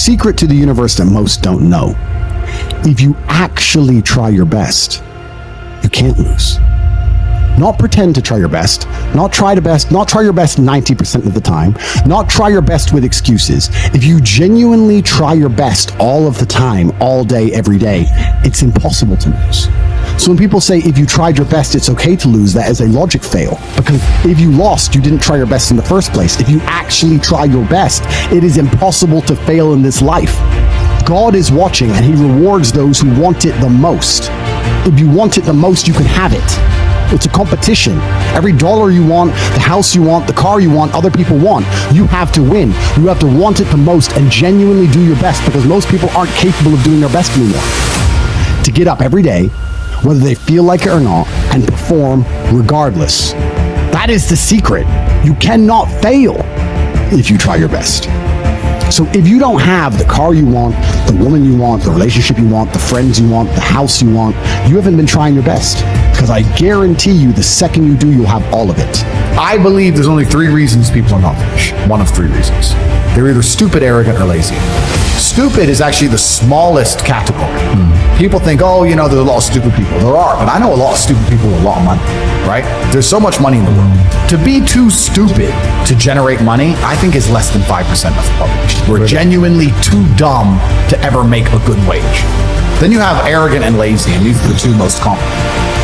secret to the universe that most don't know. If you actually try your best, you can't lose. Not pretend to try your best, not try your best 90% of the time, not try your best with excuses. If you genuinely try your best all of the time, all day, every day, it's impossible to lose. So when people say, if you tried your best, it's okay to lose, that is a logic fail. Because if you lost, you didn't try your best in the first place. If you actually try your best, it is impossible to fail in this life. God is watching and he rewards those who want it the most. If you want it the most, you can have it. It's a competition. Every dollar you want, the house you want, the car you want, other people want, you have to win. You have to want it the most and genuinely do your best, because most people aren't capable of doing their best anymore. To get up every day, whether they feel like it or not, and perform regardless. That is the secret. You cannot fail if you try your best. So if you don't have the car you want, the woman you want, the relationship you want, the friends you want, the house you want, you haven't been trying your best. Because I guarantee you, the second you do, you'll have all of it. I believe there's only 3 reasons people are not rich. One of 3 reasons. They're either stupid, arrogant, or lazy. Stupid is actually the smallest category. People think, oh, you know, there's a lot of stupid people. There are, but I know a lot of stupid people with a lot of money, right? There's so much money in the world. To be too stupid to generate money, I think is less than 5% of the population. We're genuinely too dumb to ever make a good wage. Then you have arrogant and lazy, and these are the 2 most common.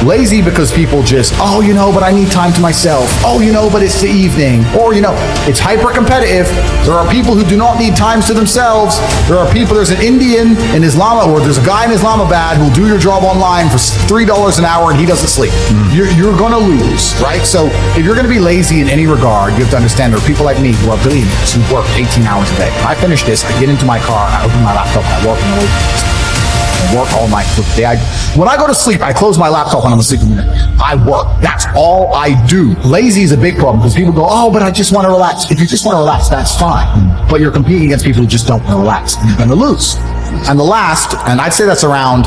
Lazy because people just, oh, you know, but I need time to myself. Oh, you know, but it's the evening. Or, you know, it's hyper competitive. There are people who do not need times to themselves. There are people, there's an Indian in Islam, or there's a guy in Islamabad who'll do your job online for $3 an hour and he doesn't sleep. You're gonna lose, right? So if you're gonna be lazy in any regard, you have to understand there are people like me who are billionaires who work 18 hours a day. When I finish this, I get into my car, I open my laptop, I work on the I work all night. When I go to sleep, I close my laptop when I'm sleeping. I work. That's all I do. Lazy is a big problem because people go, oh, but I just want to relax. If you just want to relax, that's fine. But you're competing against people who just don't want to relax. You're going to lose. And the last, and I'd say that's around,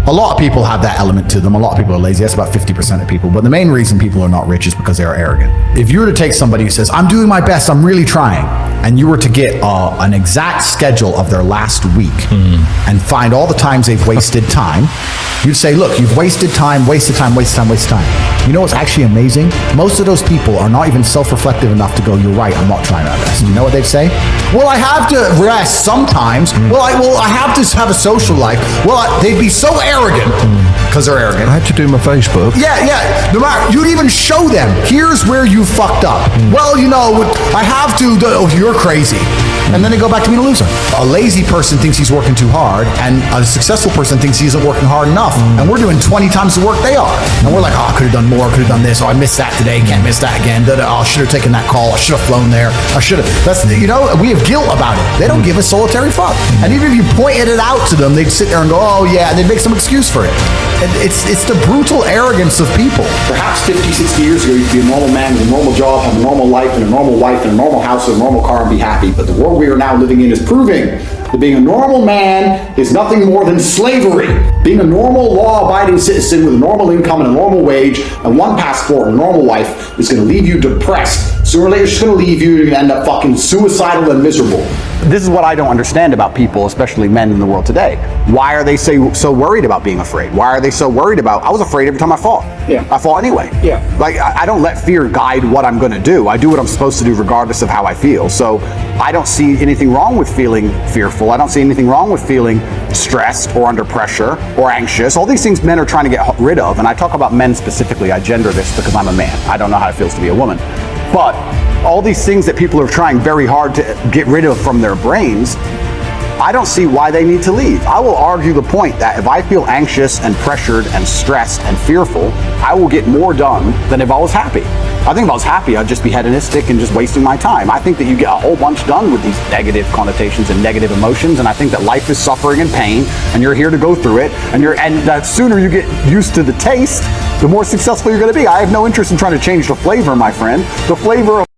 a lot of people have that element to them. A lot of people are lazy. That's about 50% of people. But the main reason people are not rich is because they are arrogant. If you were to take somebody who says, I'm doing my best, I'm really trying, and you were to get an exact schedule of their last week and find all the times they've wasted time, you'd say, look, you've wasted time, wasted time, wasted time, wasted time. You know what's actually amazing? Most of those people are not even self-reflective enough to go, you're right, I'm not trying my best. You know what they'd say? Well, I have to rest sometimes. Well, I have to have a social life. Well, they'd be so arrogant because they're arrogant. I had to do my Facebook. Yeah. No matter, you'd even show them, here's where you fucked up. Well, you know, I have to, you're crazy. And then they go back to being a loser. A lazy person thinks he's working too hard, and a successful person thinks he isn't working hard enough. And we're doing 20 times the work they are. And we're like, oh, I could have done more, could have done this. Oh, I missed that today, can't miss that again. Oh, I should have taken that call. I should have flown there. I should have. That's, you know, we have guilt about it. They don't give a solitary fuck. And even if you pointed it out to them, they'd sit there and go, oh yeah, and they'd make some excuse for it. And it's the brutal arrogance of people. Perhaps 50, 60 years ago, you could be a normal man with a normal job, have a normal life, and a normal wife, and a normal house, and a normal car, and be happy. But the world we are now living in is proving that being a normal man is nothing more than slavery. Being a normal, law-abiding citizen with a normal income and a normal wage, and one passport and a normal life is going to leave you depressed. Sooner or later, it's just going to leave you. You're going to end up fucking suicidal and miserable. This is what I don't understand about people, especially men in the world today. Why are they so worried about being afraid? Why are they so worried about, I was afraid every time I fought. Yeah. I fought anyway. Yeah. Like, I don't let fear guide what I'm going to do. I do what I'm supposed to do regardless of how I feel. So I don't see anything wrong with feeling fearful. I don't see anything wrong with feeling stressed or under pressure or anxious. All these things men are trying to get rid of. And I talk about men specifically. I gender this because I'm a man. I don't know how it feels to be a woman. But all these things that people are trying very hard to get rid of from their brains, I don't see why they need to leave. I will argue the point that if I feel anxious and pressured and stressed and fearful, I will get more done than if I was happy. I think if I was happy, I'd just be hedonistic and just wasting my time. I think that you get a whole bunch done with these negative connotations and negative emotions, and I think that life is suffering and pain, and you're here to go through it, and the sooner you get used to the taste, the more successful you're going to be. I have no interest in trying to change the flavor, my friend. The flavor of